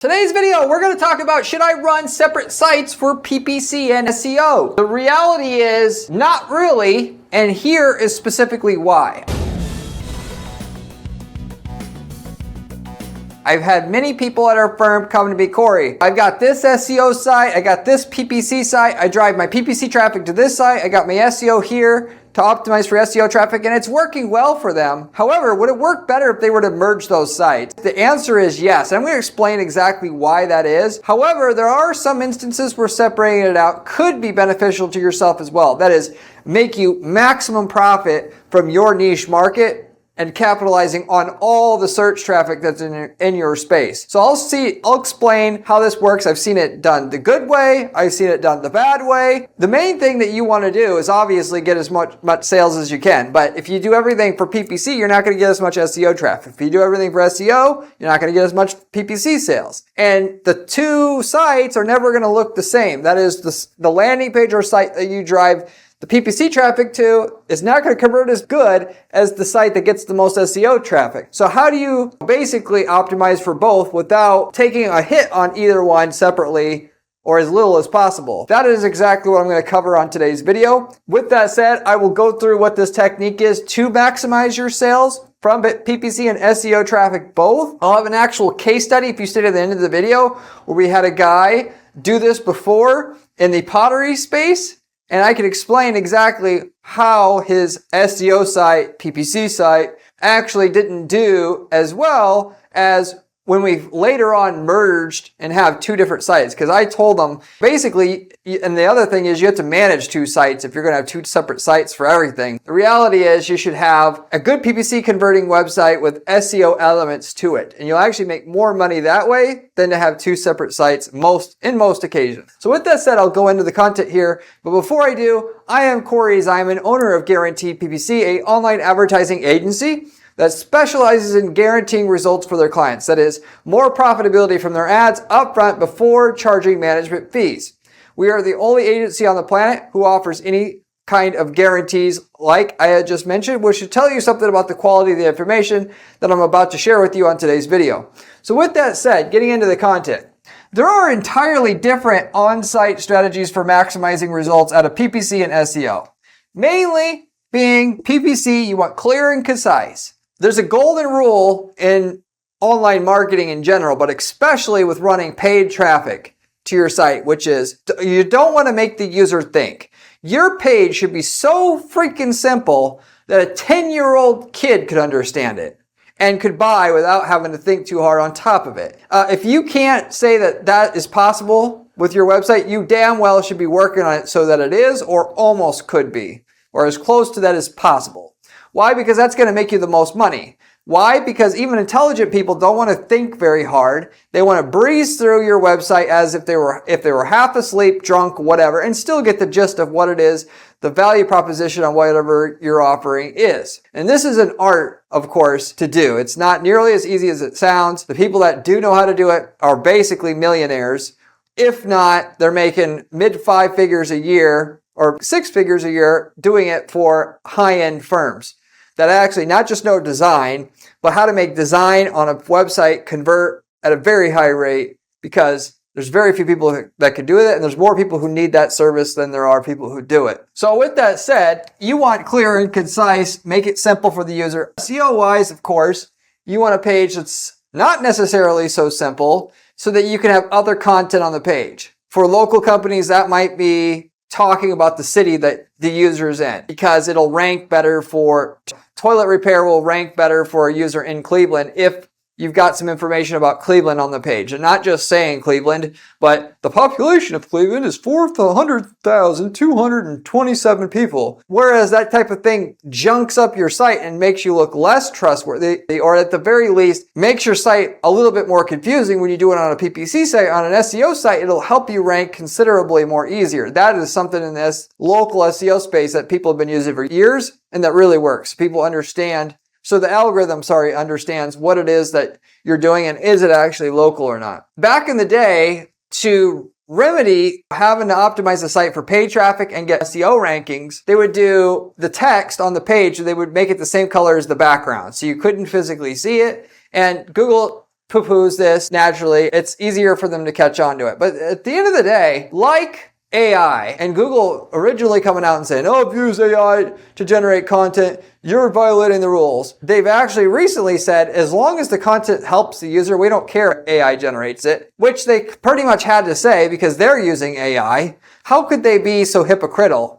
Today's video, we're going to talk about should I run separate sites for PPC and SEO? The reality is not really, and here is specifically why. I've had many people at our firm come to me, Corey, I've got this SEO site, I got this PPC site, I drive my PPC traffic to this site, I got my SEO here to optimize for SEO traffic, and it's working well for them. However, would it work better if they were to merge those sites? The answer is yes. I'm going to explain exactly why that is. However, there are some instances where separating it out could be beneficial to yourself as well. That is, make you maximum profit from your niche market and capitalizing on all the search traffic that's in your space. So I'll explain how this works. I've seen it done the good way. I've seen it done the bad way. The main thing that you want to do is obviously get as much sales as you can. But if you do everything for PPC, you're not going to get as much SEO traffic. If you do everything for SEO, you're not going to get as much PPC sales. And the two sites are never going to look the same. That is, the landing page or site that you drive the PPC traffic to is not going to convert as good as the site that gets the most SEO traffic. So how do you basically optimize for both without taking a hit on either one separately or as little as possible? That is exactly what I'm going to cover on today's video. With that said, I will go through what this technique is to maximize your sales from PPC and SEO traffic both. I'll have an actual case study if you stay to the end of the video where we had a guy do this before in the pottery space. And I can explain exactly how his SEO site, PPC site, actually didn't do as well as when we later on merged and have two different sites. Because I told them, basically, and the other thing is you have to manage two sites if you're going to have two separate sites for everything. The reality is you should have a good PPC converting website with SEO elements to it. And you'll actually make more money that way than to have two separate sites in most occasions. So with that said, I'll go into the content here. But before I do, I am Corey Ziman, owner of Guaranteed PPC, an online advertising agency that specializes in guaranteeing results for their clients. That is, more profitability from their ads upfront before charging management fees. We are the only agency on the planet who offers any kind of guarantees like I had just mentioned, which should tell you something about the quality of the information that I'm about to share with you on today's video. So with that said, getting into the content. There are entirely different on-site strategies for maximizing results out of PPC and SEO. Mainly being PPC, you want clear and concise. There's a golden rule in online marketing in general, but especially with running paid traffic to your site, which is you don't want to make the user think. Your page should be so freaking simple that a 10-year-old kid could understand it and could buy without having to think too hard on top of it. If you can't say that that is possible with your website, you damn well should be working on it so that it is or almost could be, or as close to that as possible. Why? Because that's going to make you the most money. Why? Because even intelligent people don't want to think very hard. They want to breeze through your website as if they were half asleep, drunk, whatever, and still get the gist of what it is, the value proposition on whatever you're offering is. And this is an art, of course, to do. It's not nearly as easy as it sounds. The people that do know how to do it are basically millionaires. If not, they're making mid-5 figures a year or 6 figures a year doing it for high-end firms that actually not just know design, but how to make design on a website convert at a very high rate, because there's very few people that can do it, and there's more people who need that service than there are people who do it. So with that said, you want clear and concise, make it simple for the user. SEO-wise, of course, you want a page that's not necessarily so simple so that you can have other content on the page. For local companies, that might be talking about the city that the user is in, because it'll rank better for toilet repair, will rank better for a user in Cleveland if you've got some information about Cleveland on the page. And not just saying Cleveland, but the population of Cleveland is 400,227 people. Whereas that type of thing junks up your site and makes you look less trustworthy, or at the very least, makes your site a little bit more confusing when you do it on a PPC site. On an SEO site, it'll help you rank considerably more easier. That is something in this local SEO space that people have been using for years and that really works. People understand. So the algorithm, understands what it is that you're doing and is it actually local or not. Back in the day, to remedy having to optimize the site for paid traffic and get SEO rankings, they would do the text on the page, they would make it the same color as the background. So you couldn't physically see it. And Google poo-poos this naturally. It's easier for them to catch on to it. But at the end of the day, like AI, and Google originally coming out and saying, oh, if you use AI to generate content, you're violating the rules. They've actually recently said, as long as the content helps the user, we don't care if AI generates it, which they pretty much had to say because they're using AI. How could they be so hypocritical?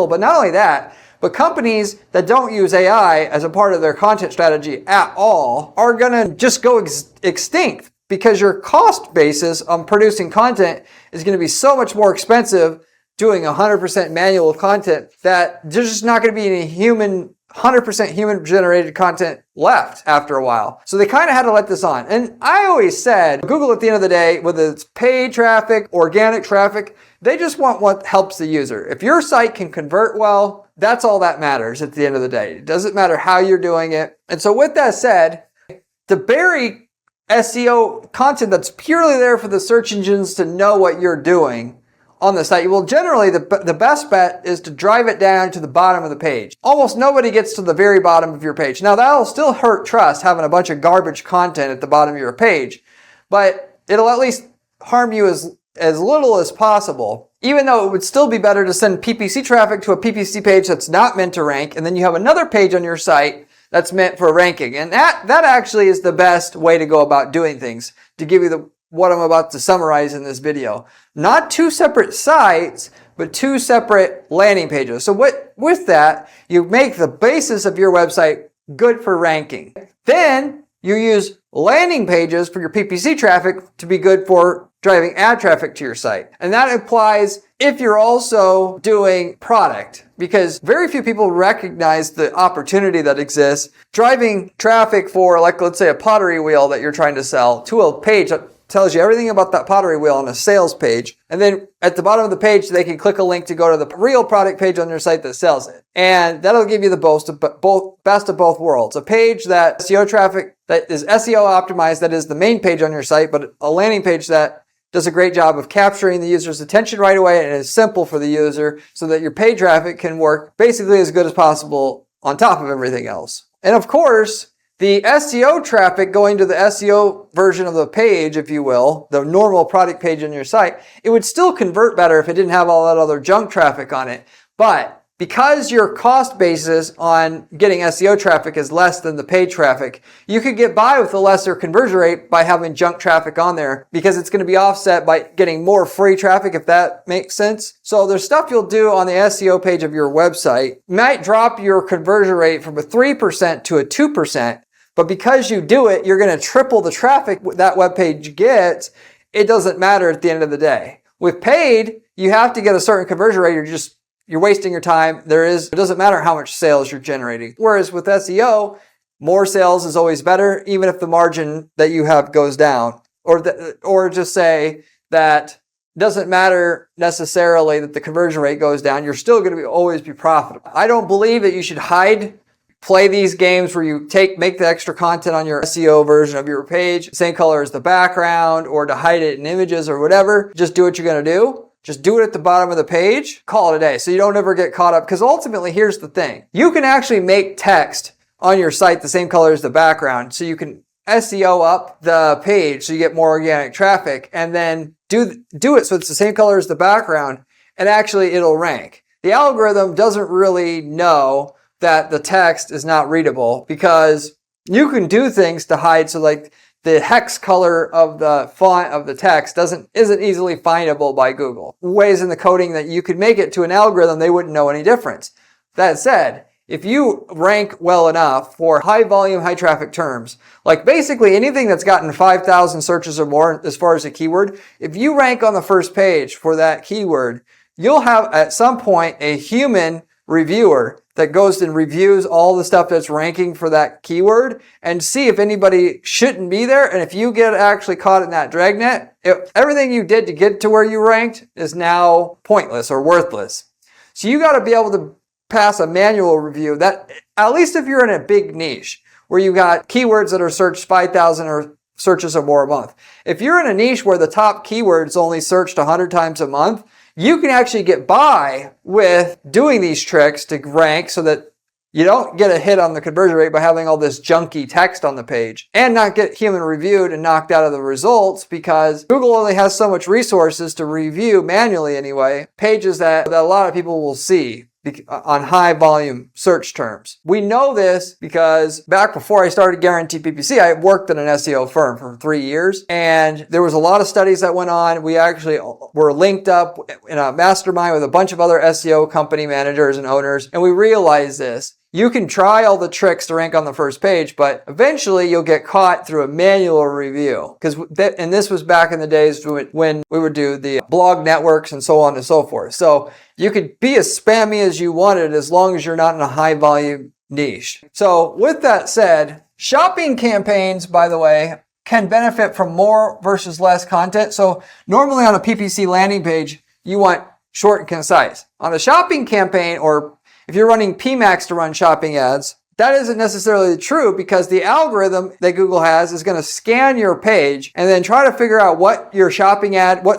But not only that, but companies that don't use AI as a part of their content strategy at all are going to just go extinct, because your cost basis on producing content is going to be so much more expensive doing 100% manual content that there's just not going to be any 100% human generated content left after a while. So they kind of had to let this on. And I always said, Google at the end of the day, whether it's paid traffic, organic traffic, they just want what helps the user. If your site can convert well, that's all that matters at the end of the day. It doesn't matter how you're doing it. And so with that said, to bury SEO content that's purely there for the search engines to know what you're doing on the site, well, generally the best bet is to drive it down to the bottom of the page. Almost nobody gets to the very bottom of your page. Now, that'll still hurt trust, having a bunch of garbage content at the bottom of your page, but it'll at least harm you as little as possible, even though it would still be better to send PPC traffic to a PPC page that's not meant to rank, and then you have another page on your site that's meant for ranking. And that actually is the best way to go about doing things, to give you what I'm about to summarize in this video. Not two separate sites, but two separate landing pages. So with that, you make the basis of your website good for ranking. Then you use landing pages for your PPC traffic to be good for driving ad traffic to your site. And that applies if you're also doing product, because very few people recognize the opportunity that exists driving traffic for, like, let's say a pottery wheel that you're trying to sell to a page that tells you everything about that pottery wheel on a sales page. And then at the bottom of the page, they can click a link to go to the real product page on your site that sells it. And that'll give you the best of both worlds. A page that SEO traffic that is SEO optimized, that is the main page on your site, but a landing page that does a great job of capturing the user's attention right away and is simple for the user, so that your paid traffic can work basically as good as possible on top of everything else. And of course, the SEO traffic going to the SEO version of the page, if you will, the normal product page on your site, it would still convert better if it didn't have all that other junk traffic on it. But because your cost basis on getting SEO traffic is less than the paid traffic, you could get by with a lesser conversion rate by having junk traffic on there, because it's going to be offset by getting more free traffic, if that makes sense. So there's stuff you'll do on the SEO page of your website. Might drop your conversion rate from a 3% to a 2%, but because you do it, you're going to triple the traffic that web page gets. It doesn't matter at the end of the day. With paid, you have to get a certain conversion rate. You're wasting your time. It doesn't matter how much sales you're generating. Whereas with SEO, more sales is always better, even if the margin that you have goes down. Or just say that it doesn't matter necessarily that the conversion rate goes down. You're still going to always be profitable. I don't believe that you should play these games where you make the extra content on your SEO version of your page, same color as the background, or to hide it in images or whatever. Just do what you're going to do. Just do it at the bottom of the page, call it a day, so you don't ever get caught up. Because ultimately, here's the thing. You can actually make text on your site the same color as the background, so you can SEO up the page so you get more organic traffic, and then do it so it's the same color as the background, and actually it'll rank. The algorithm doesn't really know that the text is not readable, because you can do things to hide, so like the hex color of the font of the text isn't easily findable by Google. Ways in the coding that you could make it to an algorithm, they wouldn't know any difference. That said, if you rank well enough for high volume, high traffic terms, like basically anything that's gotten 5,000 searches or more as far as a keyword, if you rank on the first page for that keyword, you'll have at some point a human reviewer that goes and reviews all the stuff that's ranking for that keyword and see if anybody shouldn't be there. And if you get actually caught in that dragnet, everything you did to get to where you ranked is now pointless or worthless. So you got to be able to pass a manual review that, at least if you're in a big niche where you got keywords that are searched 5,000 or searches or more a month. If you're in a niche where the top keywords only searched 100 times a month, you can actually get by with doing these tricks to rank so that You don't get a hit on the conversion rate by having all this junky text on the page and not get human reviewed and knocked out of the results, because Google only has so much resources to review manually anyway, pages that a lot of people will see on high volume search terms. We know this because back before I started Guaranteed PPC, I worked at an SEO firm for 3 years, and there was a lot of studies that went on. We actually were linked up in a mastermind with a bunch of other SEO company managers and owners, and we realized this. You can try all the tricks to rank on the first page, but eventually you'll get caught through a manual review. And this was back in the days when we would do the blog networks and so on and so forth. So you could be as spammy as you wanted as long as you're not in a high volume niche. So with that said, shopping campaigns, by the way, can benefit from more versus less content. So normally on a PPC landing page, you want short and concise. On a shopping campaign, or if you're running PMAX to run shopping ads, that isn't necessarily true, because the algorithm that Google has is going to scan your page and then try to figure out what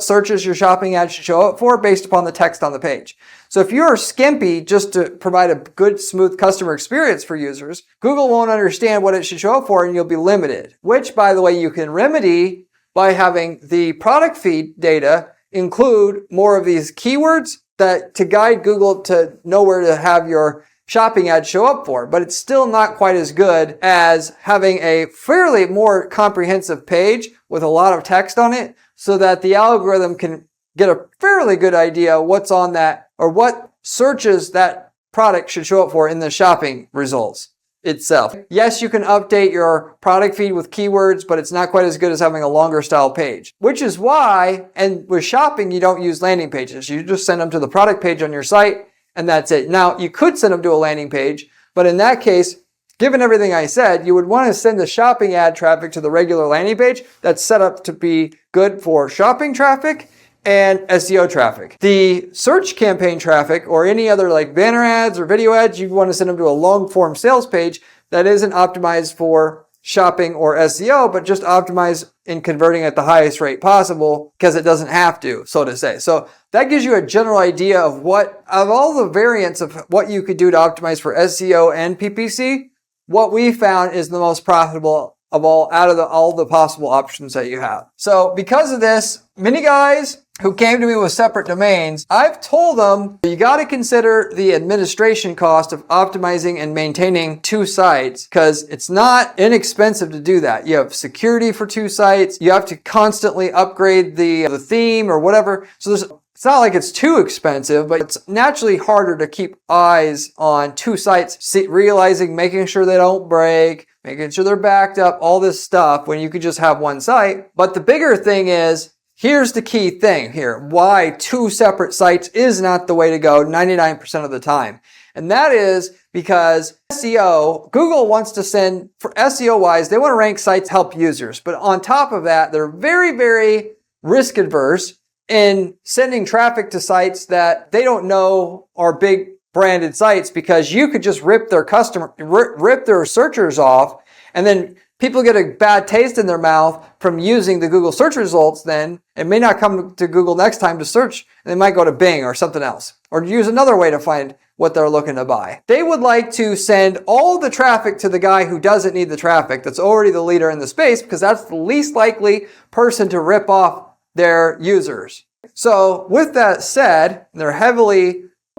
searches your shopping ad should show up for based upon the text on the page. So if you're skimpy just to provide a good, smooth customer experience for users, Google won't understand what it should show up for and you'll be limited, which, by the way, you can remedy by having the product feed data include more of these keywords to guide Google to know where to have your shopping ad show up for. But it's still not quite as good as having a fairly more comprehensive page with a lot of text on it, so that the algorithm can get a fairly good idea what's on that, or what searches that product should show up for in the shopping results itself. Yes, you can update your product feed with keywords, but it's not quite as good as having a longer style page, which is why, and with shopping, you don't use landing pages. You just send them to the product page on your site, and that's it. Now, you could send them to a landing page, but in that case, given everything I said, you would want to send the shopping ad traffic to the regular landing page that's set up to be good for shopping traffic and SEO traffic. The search campaign traffic, or any other like banner ads or video ads, you want to send them to a long form sales page that isn't optimized for shopping or SEO, but just optimized in converting at the highest rate possible, because it doesn't have to, so to say. So that gives you a general idea of all the variants of what you could do to optimize for SEO and PPC, what we found is the most profitable of all the possible options that you have. So because of this, many guys who came to me with separate domains, I've told them you got to consider the administration cost of optimizing and maintaining 2 sites, because it's not inexpensive to do that. You have security for 2 sites. You have to constantly upgrade the theme or whatever. So it's not like it's too expensive, but it's naturally harder to keep eyes on 2 sites, making sure they don't break, making sure they're backed up, all this stuff, when you could just have 1 site. But the bigger thing is, here's the key thing here, why 2 separate sites is not the way to go 99% of the time. And that is because SEO, Google wants to send, for SEO wise, they want to rank sites to help users. But on top of that, they're very, very risk adverse in sending traffic to sites that they don't know are big branded sites, because you could just rip their searchers off, and then people get a bad taste in their mouth from using the Google search results. Then it may not come to Google next time to search, and they might go to Bing or something else, or use another way to find what they're looking to buy. They would like to send all the traffic to the guy who doesn't need the traffic, that's already the leader in the space, because that's the least likely person to rip off their users. So with that said,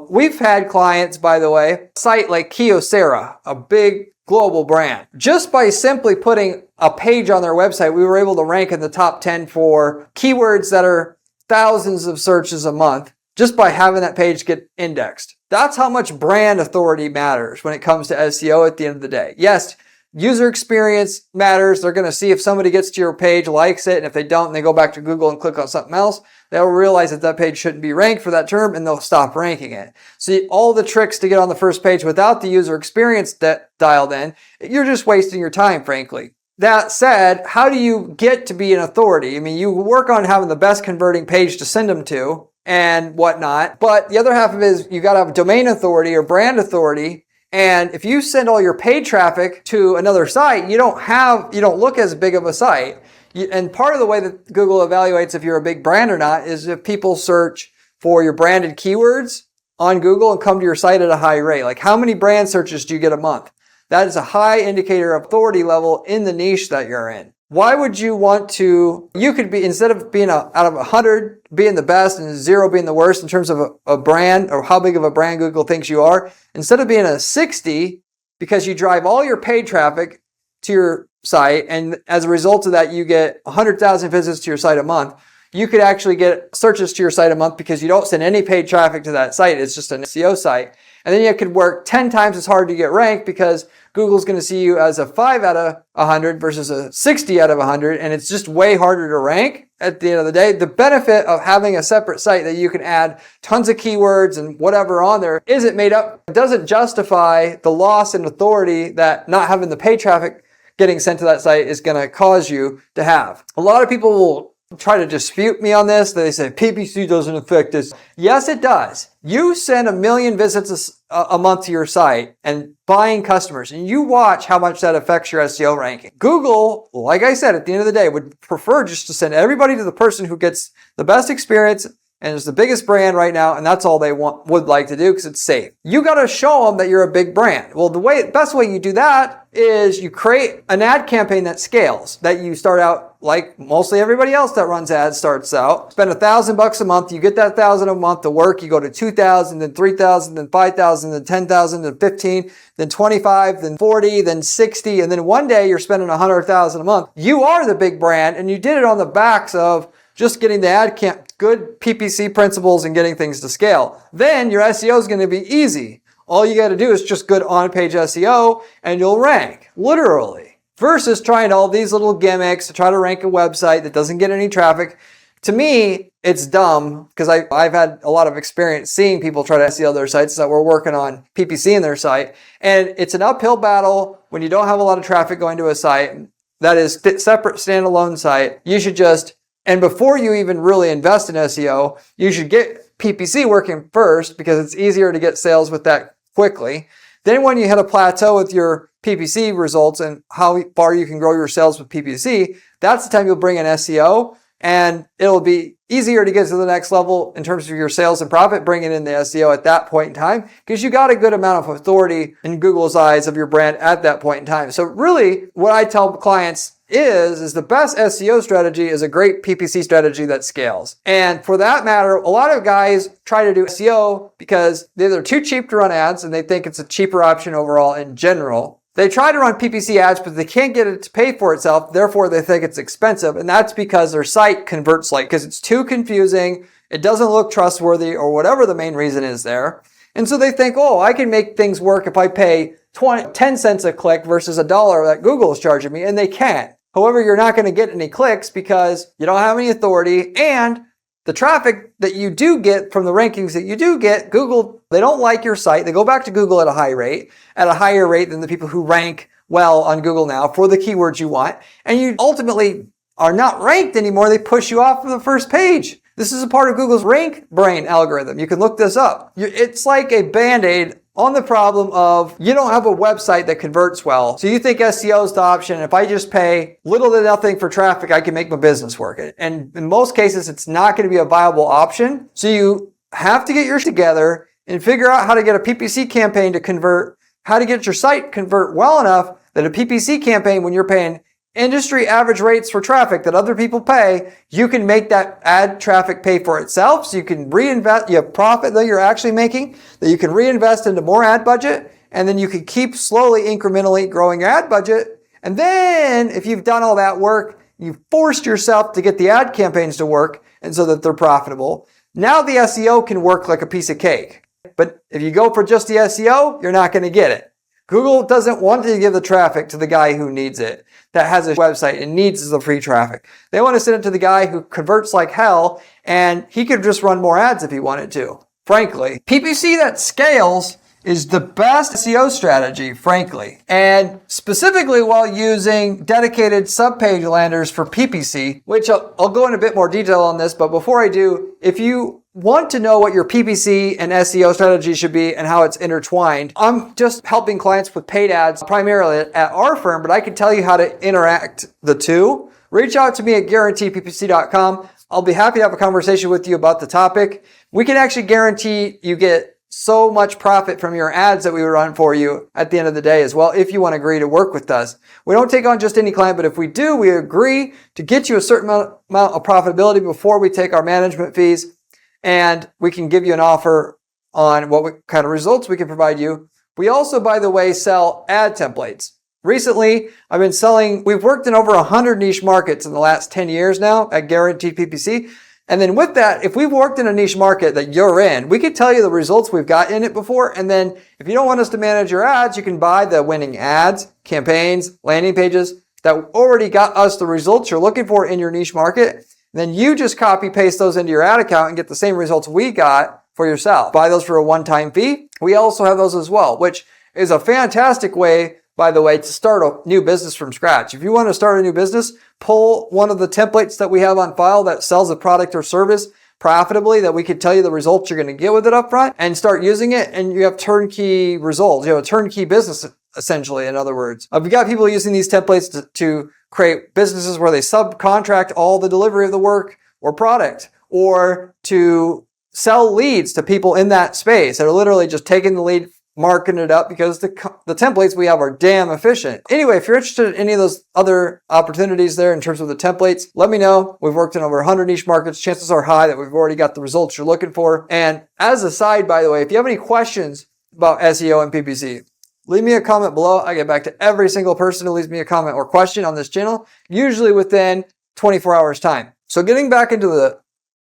we've had clients, by the way, a site like Kyocera, a big global brand. Just by simply putting a page on their website, we were able to rank in the top 10 for keywords that are thousands of searches a month, just by having that page get indexed. That's how much brand authority matters when it comes to SEO at the end of the day. Yes, user experience matters. They're going to see if somebody gets to your page, likes it, and if they don't, and they go back to Google and click on something else, they'll realize that page shouldn't be ranked for that term, and they'll stop ranking it. See, all the tricks to get on the first page without the user experience dialed in, you're just wasting your time, frankly. That said, how do you get to be an authority? I mean, you work on having the best converting page to send them to and whatnot, but the other half of it is you got to have domain authority or brand authority. And if you send all your paid traffic to another site, you don't look as big of a site. And part of the way that Google evaluates if you're a big brand or not is if people search for your branded keywords on Google and come to your site at a high rate? Like how many brand searches do you get a month? That is a high indicator of authority level in the niche that you're in. Why would you want to, you could be, instead of being out of 100, being the best and 0 being the worst in terms of a brand or how big of a brand Google thinks you are, instead of being a 60, because you drive all your paid traffic to your site, and as a result of that, you get 100,000 visits to your site a month, you could actually get searches to your site a month because you don't send any paid traffic to that site. It's just an SEO site. And then you could work 10 times as hard to get ranked because Google's going to see you as a 5 out of 100 versus a 60 out of 100. And it's just way harder to rank at the end of the day. The benefit of having a separate site that you can add tons of keywords and whatever on there isn't made up. It doesn't justify the loss in authority that not having the paid traffic getting sent to that site is going to cause you to have. A lot of people will try to dispute me on this. They say PPC doesn't affect this. Yes, it does. You send 1 million visits a month to your site and buying customers, and you watch how much that affects your SEO ranking. Google, like I said, at the end of the day, would prefer just to send everybody to the person who gets the best experience and is the biggest brand right now, and that's all they would like to do because it's safe. You got to show them that you're a big brand. Well, the best way you do that is you create an ad campaign that scales, that you start out like mostly everybody else that runs ads starts out. Spend $1,000 a month. You get that 1,000 a month to work. You go to 2,000, then 3,000, then 5,000, then 10,000, then 15, then 25, then 40, then 60, and then one day you're spending 100,000 a month. You are the big brand, and you did it on the backs of just getting the ad camp, good PPC principles and getting things to scale. Then your SEO is going to be easy. All you got to do is just good on-page SEO and you'll rank, literally. Versus trying all these little gimmicks to try to rank a website that doesn't get any traffic. To me, it's dumb because I've had a lot of experience seeing people try to SEO their sites that we're working on PPC in their site. And it's an uphill battle when you don't have a lot of traffic going to a site that is separate standalone site. You should just, and before you even really invest in SEO, you should get PPC working first because it's easier to get sales with that quickly. Then when you hit a plateau with your PPC results and how far you can grow your sales with PPC, that's the time you'll bring in SEO, and it'll be easier to get to the next level in terms of your sales and profit, bringing in the SEO at that point in time because you got a good amount of authority in Google's eyes of your brand at that point in time. So really what I tell clients is the best SEO strategy is a great PPC strategy that scales. And for that matter, a lot of guys try to do SEO because they're too cheap to run ads and they think it's a cheaper option overall in general. They try to run PPC ads, but they can't get it to pay for itself. Therefore, they think it's expensive. And that's because their site converts late because it's too confusing. It doesn't look trustworthy or whatever the main reason is there. And so they think, oh, I can make things work if I pay 10 cents a click versus $1 that Google is charging me. And they can't. However, you're not going to get any clicks because you don't have any authority, and the traffic that you do get from the rankings that you do get, Google, they don't like your site. They go back to Google at a high rate, at a higher rate than the people who rank well on Google now for the keywords you want. And you ultimately are not ranked anymore. They push you off of the first page. This is a part of Google's rank brain algorithm. You can look this up. It's like a Band-Aid on the problem of you don't have a website that converts well. So you think SEO is the option. If I just pay little to nothing for traffic, I can make my business work. And in most cases, it's not going to be a viable option. So you have to get your shit together and figure out how to get a PPC campaign to convert, how to get your site convert well enough that a PPC campaign, when you're paying industry average rates for traffic that other people pay, you can make that ad traffic pay for itself. So you can reinvest, you have profit that you're actually making that you can reinvest into more ad budget. And then you can keep slowly, incrementally growing your ad budget. And then if you've done all that work, you've forced yourself to get the ad campaigns to work and so that they're profitable. Now the SEO can work like a piece of cake. But if you go for just the SEO, you're not going to get it. Google doesn't want to give the traffic to the guy who needs it, that has a website and needs the free traffic. They want to send it to the guy who converts like hell, and he could just run more ads if he wanted to, frankly. PPC that scales is the best SEO strategy, frankly. And specifically while using dedicated subpage landers for PPC, which I'll go in a bit more detail on this, but before I do, if you want to know what your PPC and SEO strategy should be and how it's intertwined, I'm just helping clients with paid ads primarily at our firm, but I can tell you how to interact the two. Reach out to me at guaranteeppc.com. I'll be happy to have a conversation with you about the topic. We can actually guarantee you get so much profit from your ads that we run for you at the end of the day as well, if you want to agree to work with us. We don't take on just any client, but if we do, we agree to get you a certain amount of profitability before we take our management fees, and we can give you an offer on what kind of results we can provide you. We also, by the way, sell ad templates. Recently, we've worked in over 100 niche markets in the last 10 years now at Guaranteed PPC. And then with that, if we've worked in a niche market that you're in, we could tell you the results we've got in it before. And then if you don't want us to manage your ads, you can buy the winning ads, campaigns, landing pages that already got us the results you're looking for in your niche market. And then you just copy paste those into your ad account and get the same results we got for yourself. Buy those for a one-time fee. We also have those as well, which is a fantastic way, by the way, to start a new business from scratch. If you want to start a new business, pull one of the templates that we have on file that sells a product or service profitably, that we could tell you the results you're going to get with it up front, and start using it, and you have turnkey results. You have a turnkey business, essentially, in other words. We've got people using these templates to create businesses where they subcontract all the delivery of the work or product, or to sell leads to people in that space that are literally just taking the lead, marking it up, because the templates we have are damn efficient. Anyway, if you're interested in any of those other opportunities there in terms of the templates, let me know. We've worked in over 100 niche markets. Chances are high that we've already got the results you're looking for. And as a side, by the way, if you have any questions about SEO and PPC, leave me a comment below. I get back to every single person who leaves me a comment or question on this channel, usually within 24 hours time. So getting back into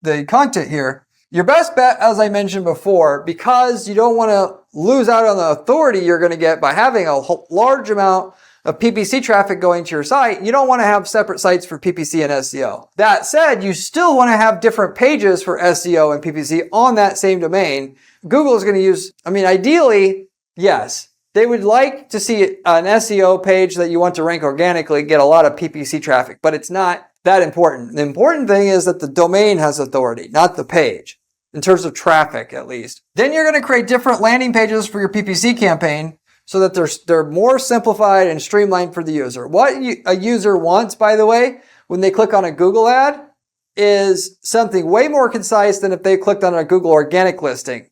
the content here, your best bet, as I mentioned before, because you don't want to lose out on the authority you're going to get by having a large amount of PPC traffic going to your site, you don't want to have separate sites for PPC and SEO. That said, you still want to have different pages for SEO and PPC on that same domain. Google is going to use, ideally, yes, they would like to see an SEO page that you want to rank organically get a lot of PPC traffic, but it's not that important. The important thing is that the domain has authority, not the page, in terms of traffic at least. Then you're going to create different landing pages for your PPC campaign so that they're more simplified and streamlined for the user. What a user wants, by the way, when they click on a Google ad is something way more concise than if they clicked on a Google organic listing.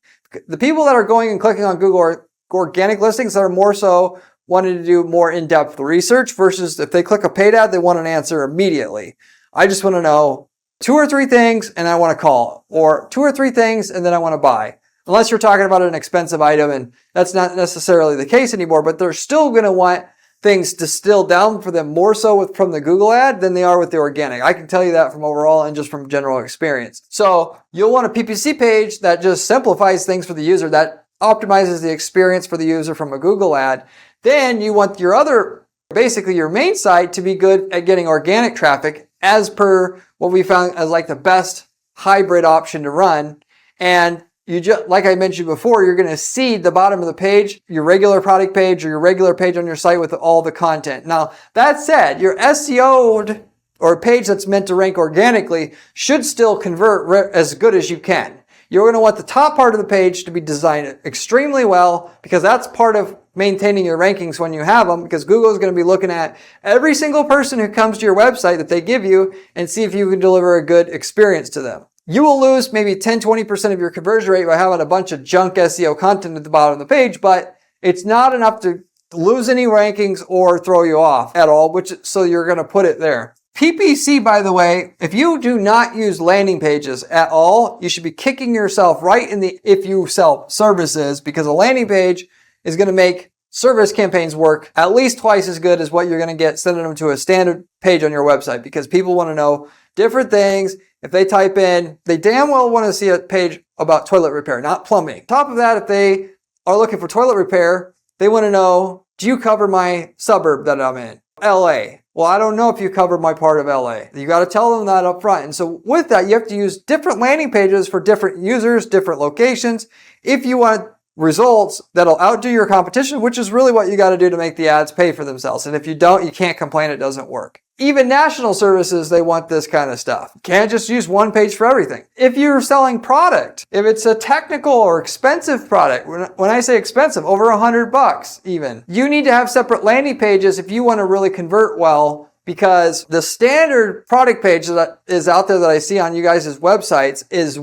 The people that are going and clicking on Google organic listings are more so wanting to do more in-depth research versus if they click a paid ad, they want an answer immediately. I just want to know 2 or 3 things and I want to call, or 2 or 3 things and then I want to buy. Unless you're talking about an expensive item, and that's not necessarily the case anymore, but they're still going to want things distilled down for them more so from the Google ad than they are with the organic. I can tell you that from overall and just from general experience. So you'll want a PPC page that just simplifies things for the user, that optimizes the experience for the user from a Google ad. Then you want your main site to be good at getting organic traffic as per what we found as like the best hybrid option to run. And you just, like I mentioned before, you're going to seed the bottom of the page, your regular product page or your regular page on your site with all the content. Now, that said, your SEO'd or page that's meant to rank organically should still convert as good as you can. You're going to want the top part of the page to be designed extremely well, because that's part of maintaining your rankings when you have them, because Google is going to be looking at every single person who comes to your website that they give you and see if you can deliver a good experience to them. You will lose maybe 10-20% of your conversion rate by having a bunch of junk SEO content at the bottom of the page, but it's not enough to lose any rankings or throw you off at all, so you're going to put it there. PPC, by the way, if you do not use landing pages at all, you should be kicking yourself right in the if you sell services, because a landing page is going to make service campaigns work at least twice as good as what you're going to get sending them to a standard page on your website, because people want to know different things. If they type in, they damn well want to see a page about toilet repair, not plumbing. On top of that, if they are looking for toilet repair, they want to know, do you cover my suburb that I'm in? LA. Well, I don't know if you cover my part of LA. You got to tell them that up front. And so with that, you have to use different landing pages for different users, different locations, if you want results that'll outdo your competition, which is really what you got to do to make the ads pay for themselves. And if you don't, you can't complain it doesn't work. Even national services, they want this kind of stuff. You can't just use one page for everything. If you're selling product, if it's a technical or expensive product, when I say expensive, over $100 even, you need to have separate landing pages if you want to really convert well because the standard product page that is out there that I see on you guys' websites is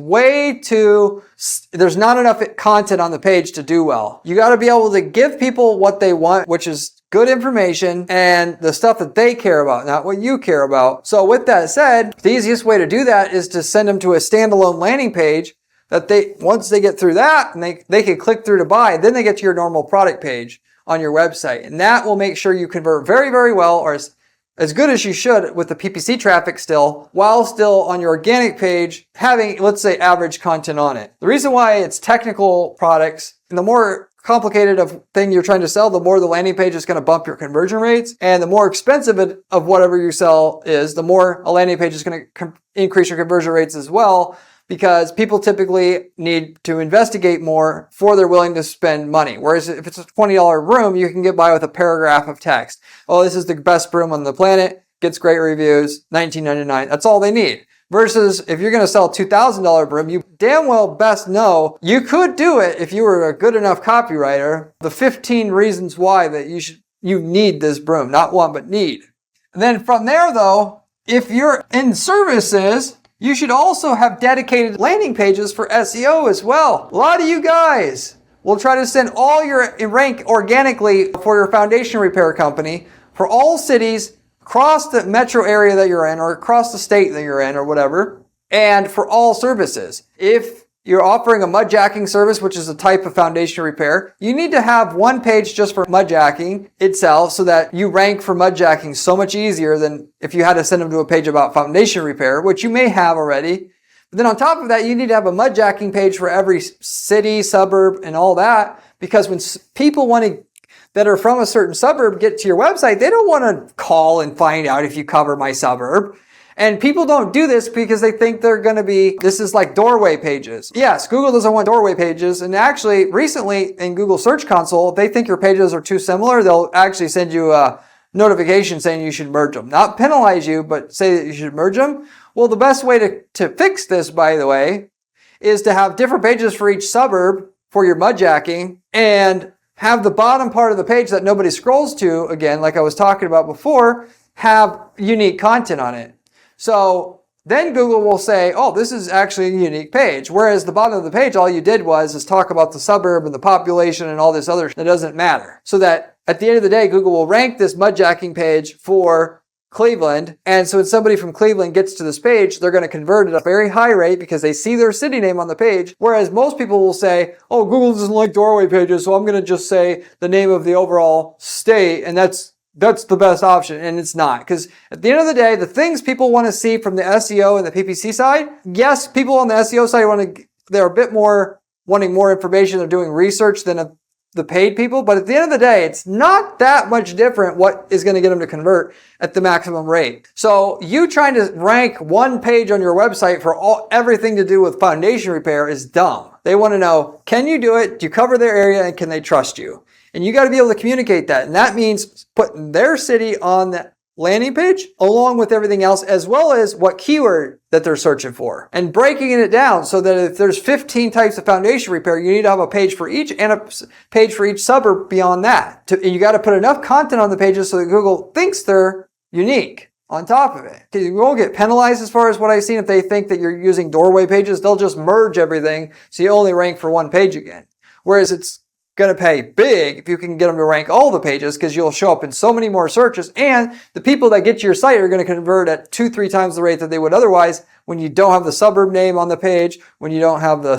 there's not enough content on the page to do well. You got to be able to give people what they want, which is good information and the stuff that they care about, not what you care about. So with that said, the easiest way to do that is to send them to a standalone landing page that once they get through that and they can click through to buy, then they get to your normal product page on your website. And that will make sure you convert very, very well, or as good as you should with the PPC traffic still, while still on your organic page having, let's say, average content on it. The reason why it's technical products, and the more complicated thing you're trying to sell, the more the landing page is going to bump your conversion rates, and the more expensive of whatever you sell is, the more a landing page is going to increase your conversion rates as well, because people typically need to investigate more before they're willing to spend money. Whereas if it's a $20 broom, you can get by with a paragraph of text. Oh, this is the best broom on the planet, gets great reviews, $19.99. That's all they need. Versus if you're going to sell a $2,000 broom, you damn well best know you could do it if you were a good enough copywriter. The 15 reasons why that you need this broom, not want, but need. And then from there though, if you're in services, you should also have dedicated landing pages for SEO as well. A lot of you guys will try to send all your rank organically for your foundation repair company for all cities across the metro area that you're in, or across the state that you're in, or whatever, and for all services. If you're offering a mudjacking service, which is a type of foundation repair, you need to have one page just for mudjacking itself so that you rank for mudjacking so much easier than if you had to send them to a page about foundation repair, which you may have already. But then on top of that, you need to have a mudjacking page for every city, suburb, and all that, because when people that are from a certain suburb get to your website, they don't want to call and find out if you cover my suburb. And people don't do this because they think this is like doorway pages. Yes, Google doesn't want doorway pages. And actually, recently in Google Search Console, if they think your pages are too similar, they'll actually send you a notification saying you should merge them. Not penalize you, but say that you should merge them. Well, the best way to fix this, by the way, is to have different pages for each suburb for your mudjacking, and have the bottom part of the page that nobody scrolls to, again, like I was talking about before, have unique content on it. So then Google will say, oh, this is actually a unique page. Whereas the bottom of the page, all you did is talk about the suburb and the population and all this other that doesn't matter. So that at the end of the day, Google will rank this mudjacking page for Cleveland. And so when somebody from Cleveland gets to this page, they're going to convert at a very high rate because they see their city name on the page. Whereas most people will say, oh, Google doesn't like doorway pages, so I'm going to just say the name of the overall state, and that's the best option. And it's not. Because at the end of the day, the things people want to see from the SEO and the PPC side, yes, people on the SEO side they're a bit more wanting more information. They're doing research than the paid people, but at the end of the day, it's not that much different what is going to get them to convert at the maximum rate. So you trying to rank one page on your website for everything to do with foundation repair is dumb. They want to know, can you do it? Do you cover their area, and can they trust you? And you got to be able to communicate that. And that means putting their city on the landing page along with everything else, as well as what keyword that they're searching for, and breaking it down so that if there's 15 types of foundation repair, you need to have a page for each and a page for each suburb beyond that. And you got to put enough content on the pages so that Google thinks they're unique on top of it. You won't get penalized as far as what I've seen. If they think that you're using doorway pages, they'll just merge everything so you only rank for one page again. Whereas it's going to pay big if you can get them to rank all the pages, because you'll show up in so many more searches, and the people that get to your site are going to convert at 2-3 times the rate that they would otherwise when you don't have the suburb name on the page, when you don't have the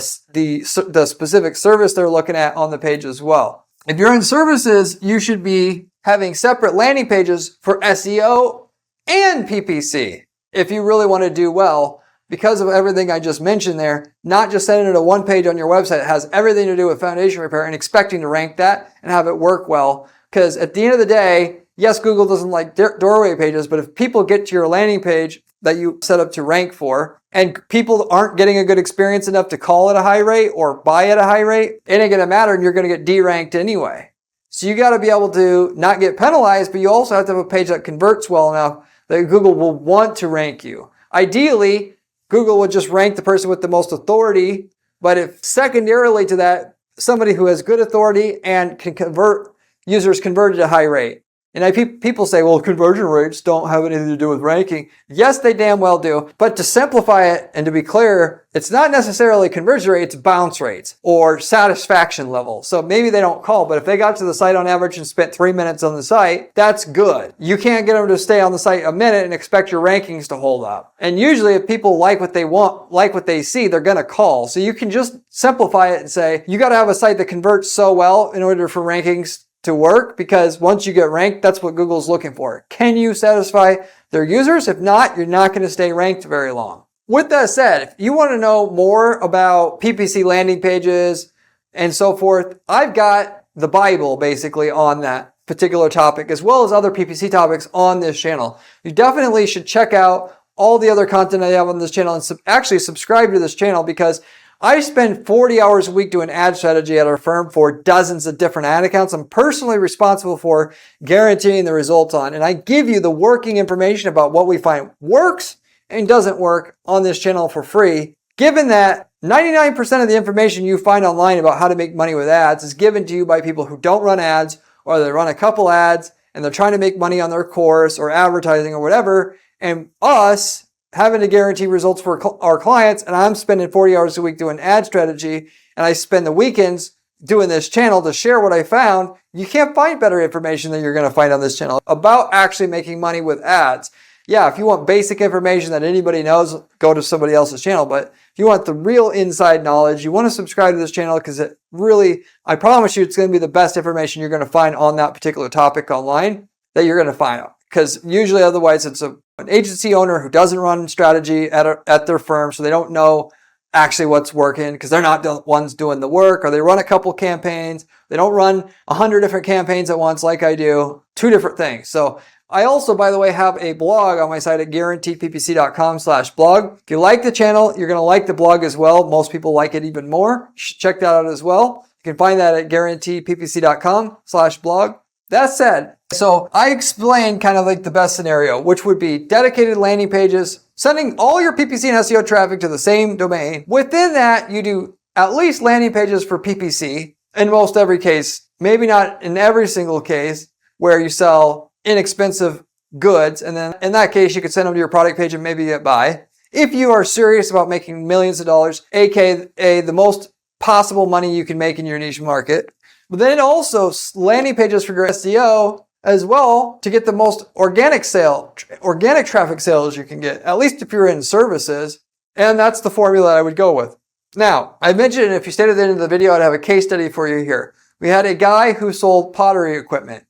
specific service they're looking at on the page as well. If you're in services, you should be having separate landing pages for SEO and PPC if you really want to do well. Because of everything I just mentioned there, not just sending it to one page on your website that has everything to do with foundation repair and expecting to rank that and have it work well. Because at the end of the day, yes, Google doesn't like doorway pages, but if people get to your landing page that you set up to rank for, and people aren't getting a good experience enough to call at a high rate or buy at a high rate, it ain't going to matter, and you're going to get deranked anyway. So you got to be able to not get penalized, but you also have to have a page that converts well enough that Google will want to rank you. Ideally, Google would just rank the person with the most authority, but if secondarily to that, somebody who has good authority and can convert users converted at a high rate. And people say, well, conversion rates don't have anything to do with ranking. Yes, they damn well do. But to simplify it and to be clear, it's not necessarily conversion rate, it's bounce rates or satisfaction level. So maybe they don't call, but if they got to the site on average and spent 3 minutes on the site, that's good. You can't get them to stay on the site a minute and expect your rankings to hold up. And usually if people like what they want, like what they see, they're going to call. So you can just simplify it and say, you got to have a site that converts so well in order for rankings to work, because once you get ranked, that's what Google's looking for. Can you satisfy their users? If not, you're not going to stay ranked very long. With that said, if you want to know more about PPC landing pages and so forth, I've got the Bible basically on that particular topic, as well as other PPC topics on this channel. You definitely should check out all the other content I have on this channel and actually subscribe to this channel, because I spend 40 hours a week doing ad strategy at our firm for dozens of different ad accounts I'm personally responsible for guaranteeing the results on. And I give you the working information about what we find works and doesn't work on this channel for free. Given that 99% of the information you find online about how to make money with ads is given to you by people who don't run ads, or they run a couple ads and they're trying to make money on their course or advertising or whatever. And us having to guarantee results for our clients, and I'm spending 40 hours a week doing ad strategy, and I spend the weekends doing this channel to share what I found. You can't find better information than you're going to find on this channel about actually making money with ads. Yeah, if you want basic information that anybody knows, go to somebody else's channel. But if you want the real inside knowledge, you want to subscribe to this channel, because it really, I promise you, it's going to be the best information you're going to find on that particular topic online that you're going to find out. Because usually otherwise it's an agency owner who doesn't run strategy at their firm, so they don't know actually what's working because they're not the ones doing the work, or they run a couple campaigns. They don't run 100 different campaigns at once like I do. Two different things. So I also, by the way, have a blog on my site at guaranteedppc.com/blog. If you like the channel, you're going to like the blog as well. Most people like it even more. You should check that out as well. You can find that at guaranteedppc.com/blog. That said, so I explained kind of like the best scenario, which would be dedicated landing pages, sending all your PPC and SEO traffic to the same domain. Within that, you do at least landing pages for PPC in most every case, maybe not in every single case, where you sell inexpensive goods. And then in that case, you could send them to your product page and maybe get by. If you are serious about making millions of dollars, aka the most possible money you can make in your niche market, but then also landing pages for your SEO as well to get the most organic traffic sales you can get, at least if you're in services. And that's the formula I would go with. Now, I mentioned if you stayed at the end of the video, I'd have a case study for you here. We had a guy who sold pottery equipment.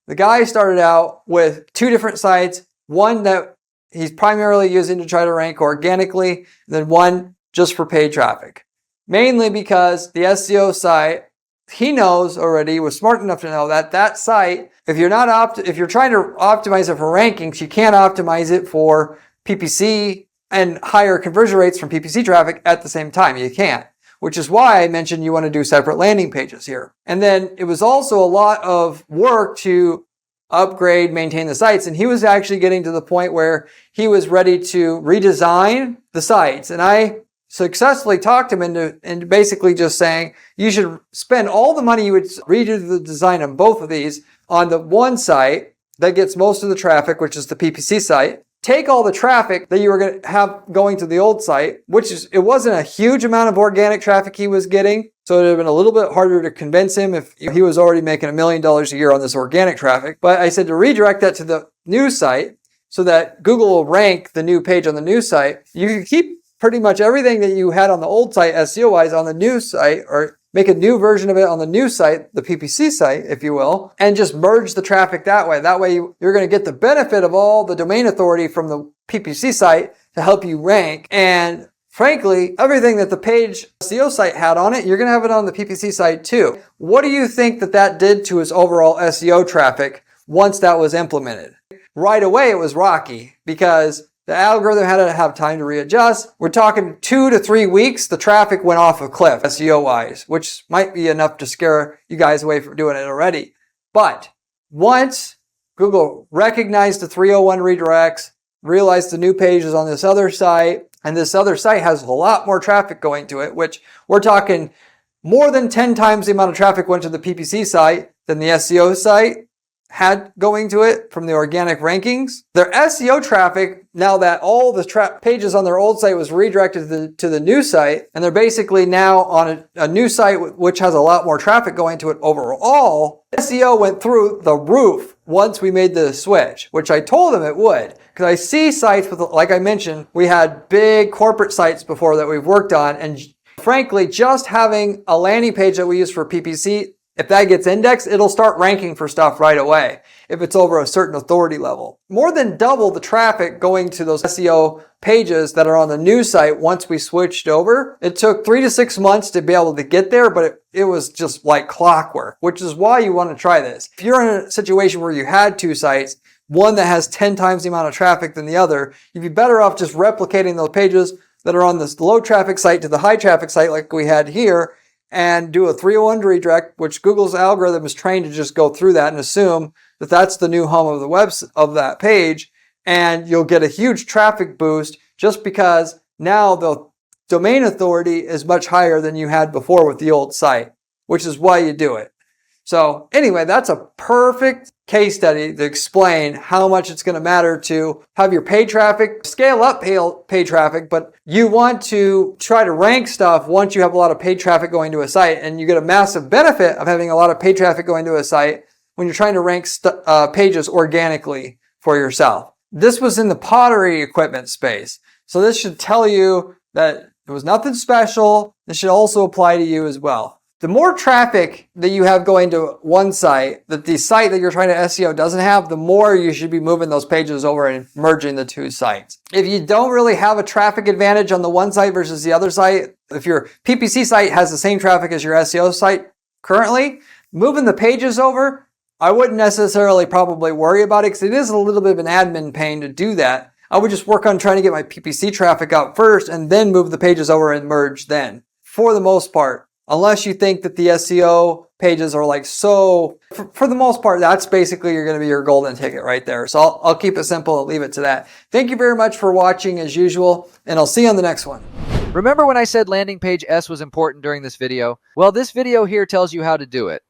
The guy started out with 2 different sites, one that he's primarily using to try to rank organically, and then one just for paid traffic. Mainly because the SEO site, he knows already, was smart enough to know that that site, if you're trying to optimize it for rankings, you can't optimize it for PPC and higher conversion rates from PPC traffic at the same time. You can't, which is why I mentioned you want to do separate landing pages here. And then it was also a lot of work to upgrade, maintain the sites. And he was actually getting to the point where he was ready to redesign the sites. And I successfully talked him into basically just saying, you should spend all the money you would redo the design on both of these on the one site that gets most of the traffic, which is the PPC site. Take all the traffic that you were going to have going to the old site, it wasn't a huge amount of organic traffic he was getting. So it would have been a little bit harder to convince him if he was already making $1 million a year on this organic traffic. But I said to redirect that to the new site so that Google will rank the new page on the new site. You can keep pretty much everything that you had on the old site SEO-wise on the new site, or make a new version of it on the new site, the PPC site, if you will, and just merge the traffic that way. That way you're going to get the benefit of all the domain authority from the PPC site to help you rank. And frankly, everything that the page SEO site had on it, you're going to have it on the PPC site too. What do you think that did to his overall SEO traffic once that was implemented? Right away, it was rocky because the algorithm had to have time to readjust. We're talking 2 to 3 weeks, the traffic went off a cliff SEO-wise, which might be enough to scare you guys away from doing it already. But once Google recognized the 301 redirects, realized the new page is on this other site, and this other site has a lot more traffic going to it, which we're talking more than 10 times the amount of traffic went to the PPC site than the SEO site. had going to it from the organic rankings. Their SEO traffic, now that all the pages on their old site was redirected to the new site, and they're basically now on a new site which has a lot more traffic going to it overall, SEO went through the roof once we made the switch, which I told them it would. Because I see sites with, like I mentioned, we had big corporate sites before that we've worked on, and frankly, just having a landing page that we use for PPC, if that gets indexed, it'll start ranking for stuff right away if it's over a certain authority level. More than double the traffic going to those SEO pages that are on the new site once we switched over. It took 3 to 6 months to be able to get there, but it was just like clockwork, which is why you want to try this. If you're in a situation where you had 2 sites, one that has 10 times the amount of traffic than the other, you'd be better off just replicating those pages that are on this low traffic site to the high traffic site like we had here, and do a 301 redirect, which Google's algorithm is trained to just go through that and assume that that's the new home of the web of that page, and you'll get a huge traffic boost just because now the domain authority is much higher than you had before with the old site, which is why you do it. So anyway, that's a perfect case study to explain how much it's going to matter to have your paid traffic, scale up paid traffic, but you want to try to rank stuff once you have a lot of paid traffic going to a site, and you get a massive benefit of having a lot of paid traffic going to a site when you're trying to rank pages organically for yourself. This was in the pottery equipment space. So this should tell you that it was nothing special. This should also apply to you as well. The more traffic that you have going to one site that the site that you're trying to SEO doesn't have, the more you should be moving those pages over and merging the 2 sites. If you don't really have a traffic advantage on the one site versus the other site, if your PPC site has the same traffic as your SEO site currently, moving the pages over, I wouldn't necessarily probably worry about it because it is a little bit of an admin pain to do that. I would just work on trying to get my PPC traffic out first and then move the pages over and merge then, for the most part. Unless you think that the SEO pages are like so, for the most part, that's basically going to be your golden ticket right there. So I'll keep it simple and leave it to that. Thank you very much for watching as usual, and I'll see you on the next one. Remember when I said landing page S was important during this video? Well, this video here tells you how to do it.